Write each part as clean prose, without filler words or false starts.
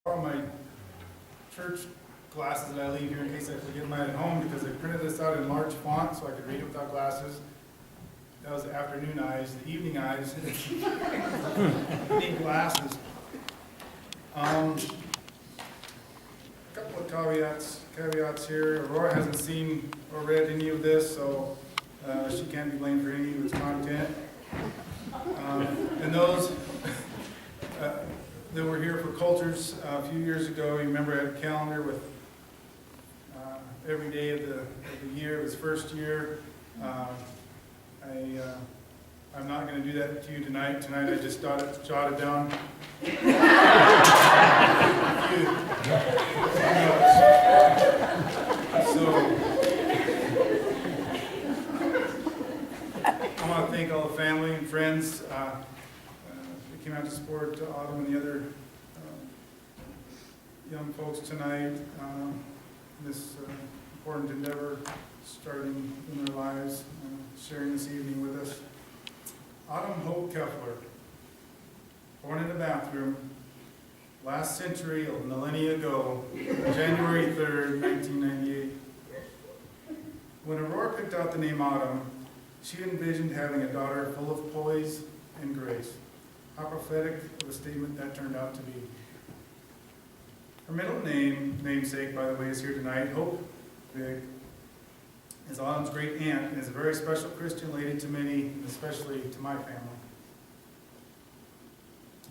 All my church glasses that I leave here in case I forget mine at home, because I printed this out in large font so I could read it without glasses. That was the afternoon eyes. The evening eyes need glasses. A couple of caveats here. Aurora hasn't seen or read any of this, so she can't be blamed for any of its content. And those that were here for Cultures a few years ago, you remember I had a calendar with every day of the year. It was first year. I'm not going to do that to you tonight. Tonight I just jotted down a few notes. So I want to thank all the family and friends that came out to support Autumn and the other young folks tonight. This important endeavor starting in their lives, sharing this evening with us. Autumn Hope Keffler, born in a bathroom, last century, a millennia ago, January 3rd, 1998. When Aurora picked out the name Autumn, she envisioned having a daughter full of poise and grace. How prophetic of a statement that turned out to be. Her middle namesake, by the way, is here tonight. Hope Big is Autumn's great aunt and is a very special Christian lady to many, especially to my family.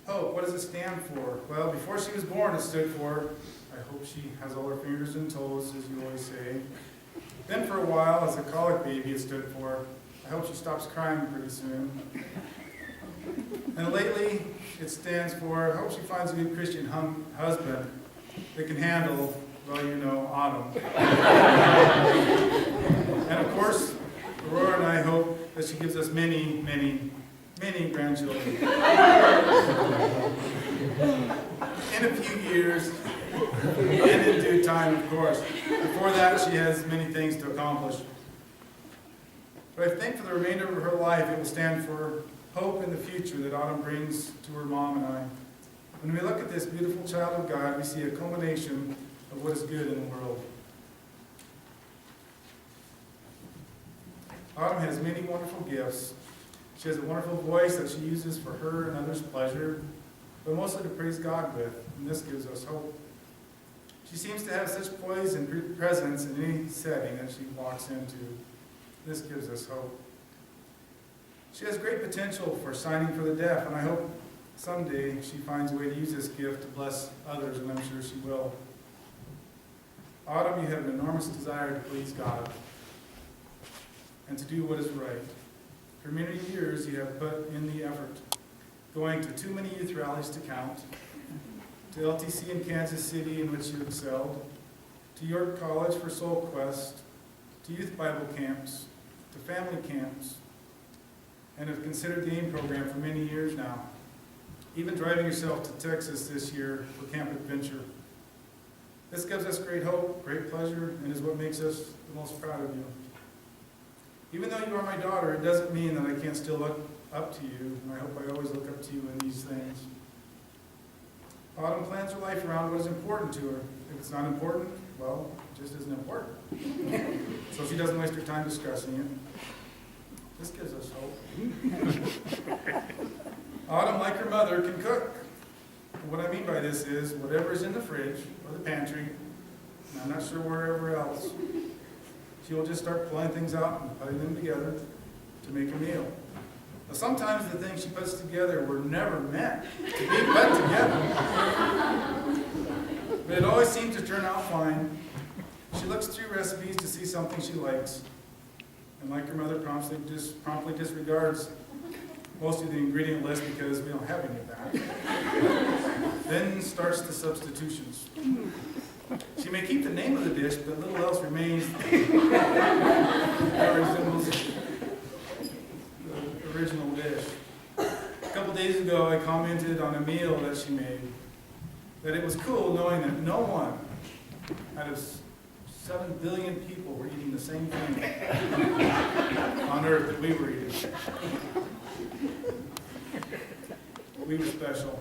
Hope, what does it stand for? Well, before she was born, it stood for, I hope she has all her fingers and toes, as you always say. Then for a while, as a colic baby, it stood for, I hope she stops crying pretty soon. And lately, it stands for, I hope she finds a good Christian husband that can handle, well, you know, Autumn. And of course, Aurora and I hope that she gives us many, many, many grandchildren. In a few years, and in due time, of course. Before that, she has many things to accomplish. But I think for the remainder of her life, it will stand for hope in the future that Autumn brings to her mom and I. When we look at this beautiful child of God, we see a culmination of what is good in the world. Autumn has many wonderful gifts. She has a wonderful voice that she uses for her and others' pleasure, but mostly to praise God with, and this gives us hope. She seems to have such poise and presence in any setting that she walks into. This gives us hope. She has great potential for signing for the deaf, and I hope someday she finds a way to use this gift to bless others, and I'm sure she will. Autumn, you have an enormous desire to please God and to do what is right. For many years, you have put in the effort, going to too many youth rallies to count, to LTC in Kansas City, in which you excelled, to York College for Soul Quest, to youth Bible camps, to family camps, and have considered the AIM program for many years now, even driving yourself to Texas this year for Camp Adventure. This gives us great hope, great pleasure, and is what makes us the most proud of you. Even though you are my daughter, it doesn't mean that I can't still look up to you, and I hope I always look up to you in these things. Autumn plans her life around what is important to her. If it's not important, well, it just isn't important. So she doesn't waste her time discussing it. This gives us hope. Autumn, like her mother, can cook. And what I mean by this is whatever is in the fridge or the pantry, and I'm not sure wherever else, she will just start pulling things out and putting them together to make a meal. Now, sometimes the things she puts together were never meant to be put together. But it always seems to turn out fine. She looks through recipes to see something she likes. And like her mother, promptly disregards most of the ingredient list because we don't have any of that. Then starts the substitutions. She may keep the name of the dish, but little else remains that resembles the original dish. A couple days ago, I commented on a meal that she made, that it was cool knowing that no one out of 7 billion people were eating the same thing on earth that we were eating. We were special.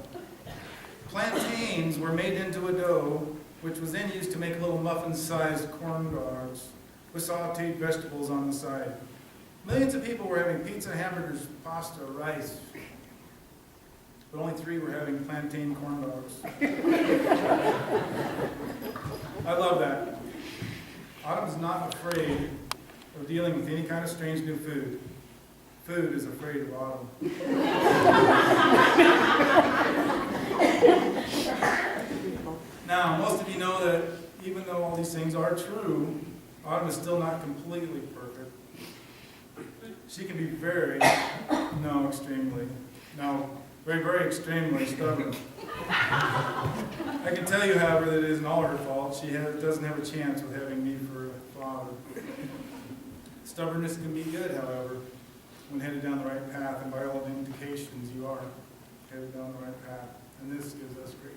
Plantains were made into a dough, which was then used to make little muffin-sized corn dogs with sauteed vegetables on the side. Millions of people were having pizza, hamburgers, pasta, rice, but only 3 were having plantain corn dogs. I love that. Autumn's not afraid of dealing with any kind of strange new food. Food is afraid of autumn. Now, most of you know that even though all these things are true, autumn is still not completely perfect. She can be very extremely stubborn. I can tell you, however, that it isn't all her fault. She doesn't have a chance with having me for a father. Stubbornness can be good, however, when headed down the right path, and by all indications, you are headed down the right path, and this gives us great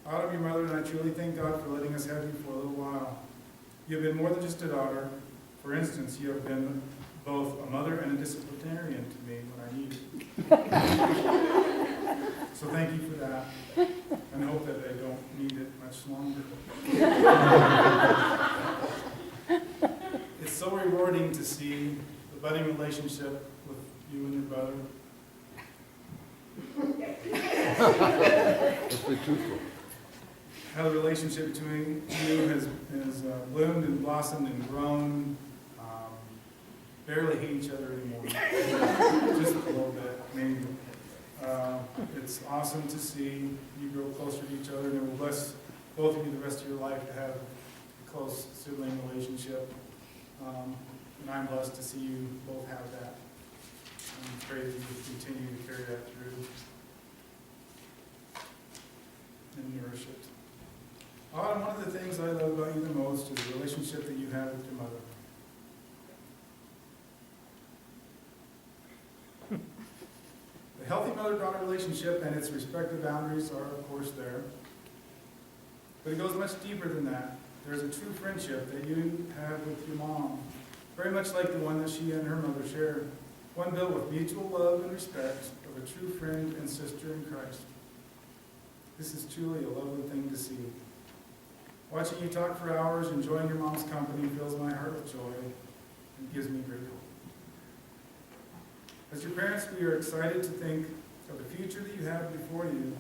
hope. Autumn, your mother, and I truly thank God for letting us have you for a little while. You have been more than just a daughter. For instance, you have been both a mother and a disciplinarian to me when I needed it. So thank you for that, and I hope that I don't need it much longer. It's so rewarding to see the budding relationship with you and your brother. Let's be truthful. How the relationship between you has bloomed and blossomed and grown. Barely hate each other anymore. Just a little bit, maybe. It's awesome to see you grow closer to each other, and it will bless both of you the rest of your life to have a close sibling relationship. And I'm blessed to see you both have that. And pray that you will continue to carry that through and nourish it. Autumn, one of the things I love about you the most is the relationship that you have with your mother. The healthy mother-daughter relationship and its respective boundaries are, of course, there. But it goes much deeper than that. There's a true friendship that you have with your mom, very much like the one that she and her mother shared. One built with mutual love and respect of a true friend and sister in Christ. This is truly a lovely thing to see. Watching you talk for hours, enjoying your mom's company, fills my heart with joy and gives me great hope. As your parents, we are excited to think of the future that you have before you.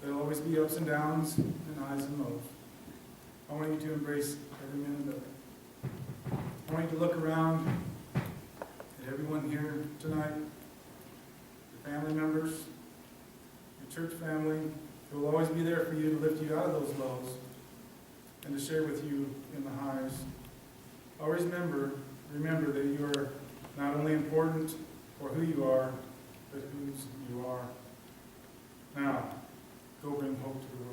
There will always be ups and downs and highs and lows. I want you to embrace every minute of it. I want you to look around at everyone here tonight, your family members, your church family, who will always be there for you to lift you out of those lows and to share with you in the highs. Always remember that you are not only important for who you are, but whose you are. Now, go bring hope to the world.